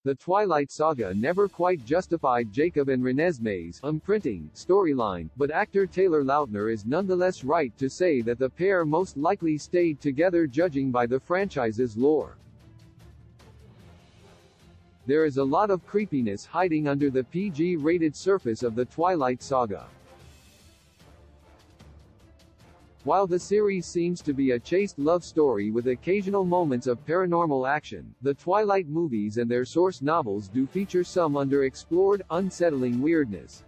The Twilight saga never quite justified Jacob and Renesmee's imprinting storyline, but actor Taylor Lautner is nonetheless right to say that the pair most likely stayed together judging by the franchise's lore. There is a lot of creepiness hiding under the PG-rated surface of the Twilight saga. While the series seems to be a chaste love story with occasional moments of paranormal action, the Twilight movies and their source novels do feature some underexplored, unsettling weirdness.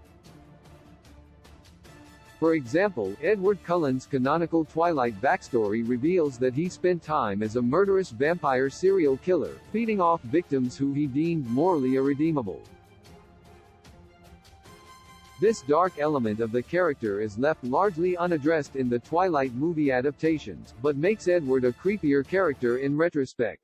For example, Edward Cullen's canonical Twilight backstory reveals that he spent time as a murderous vampire serial killer, feeding off victims who he deemed morally irredeemable. This dark element of the character is left largely unaddressed in the Twilight movie adaptations, but makes Edward a creepier character in retrospect.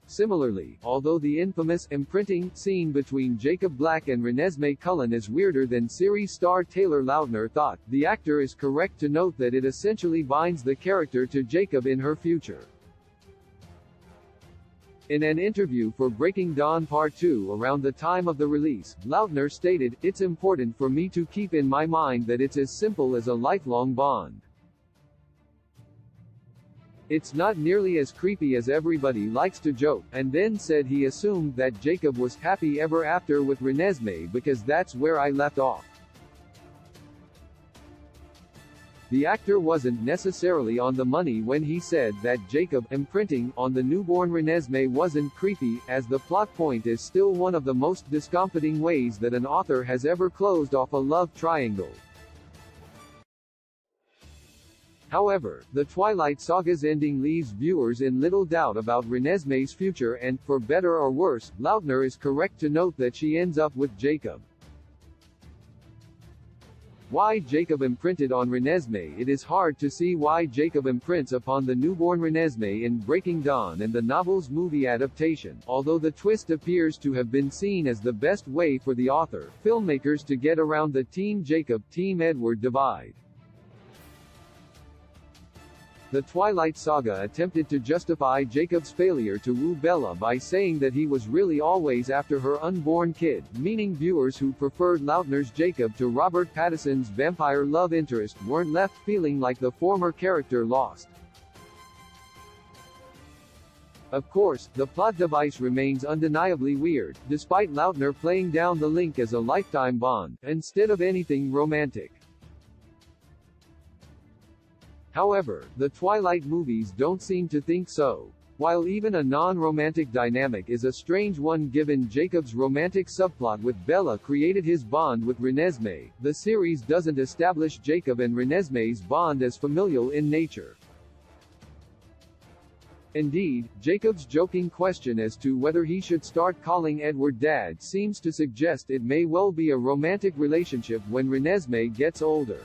Similarly, although the infamous imprinting scene between Jacob Black and Renesmee Cullen is weirder than series star Taylor Lautner thought, the actor is correct to note that it essentially binds the character to Jacob in her future. In an interview for Breaking Dawn Part 2 around the time of the release, Lautner stated, "It's important for me to keep in my mind that it's as simple as a lifelong bond. It's not nearly as creepy as everybody likes to joke," and then said he assumed that Jacob was happy ever after with Renesmee because that's where I left off. The actor wasn't necessarily on the money when he said that Jacob imprinting on the newborn Renesmee wasn't creepy, as the plot point is still one of the most discomforting ways that an author has ever closed off a love triangle. However, the Twilight saga's ending leaves viewers in little doubt about Renesmee's future and, for better or worse, Lautner is correct to note that she ends up with Jacob. Why Jacob imprinted on Renesmee? It is hard to see why Jacob imprints upon the newborn Renesmee in Breaking Dawn and the novel's movie adaptation, although the twist appears to have been seen as the best way for the author, filmmakers to get around the Team Jacob, Team Edward divide. The Twilight saga attempted to justify Jacob's failure to woo Bella by saying that he was really always after her unborn kid, meaning viewers who preferred Lautner's Jacob to Robert Pattinson's vampire love interest weren't left feeling like the former character lost. Of course, the plot device remains undeniably weird, despite Lautner playing down the link as a lifetime bond, instead of anything romantic. However, the Twilight movies don't seem to think so. While even a non-romantic dynamic is a strange one given Jacob's romantic subplot with Bella created his bond with Renesmee, the series doesn't establish Jacob and Renesmee's bond as familial in nature. Indeed, Jacob's joking question as to whether he should start calling Edward Dad seems to suggest it may well be a romantic relationship when Renesmee gets older.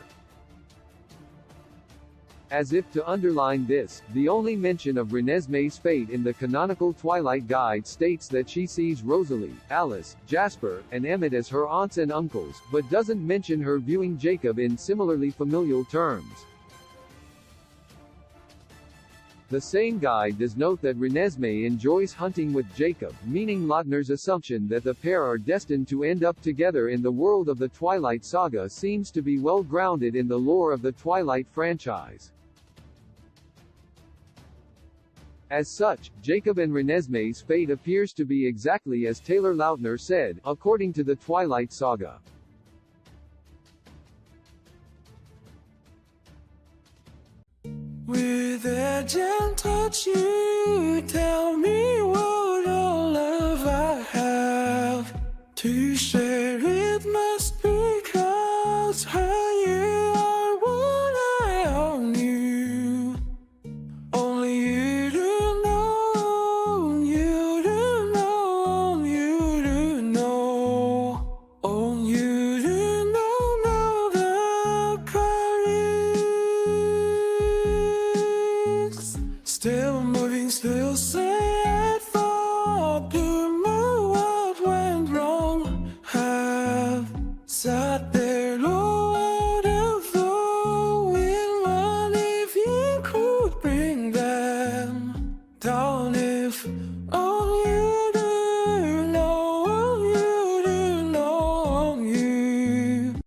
As if to underline this, the only mention of Renesmee's fate in the canonical Twilight Guide states that she sees Rosalie, Alice, Jasper, and Emmett as her aunts and uncles, but doesn't mention her viewing Jacob in similarly familial terms. The same guide does note that Renesmee enjoys hunting with Jacob, meaning Lautner's assumption that the pair are destined to end up together in the world of the Twilight saga seems to be well grounded in the lore of the Twilight franchise. As such, Jacob and Renesmee's fate appears to be exactly as Taylor Lautner said, according to the Twilight saga. With a gentle touch you tell me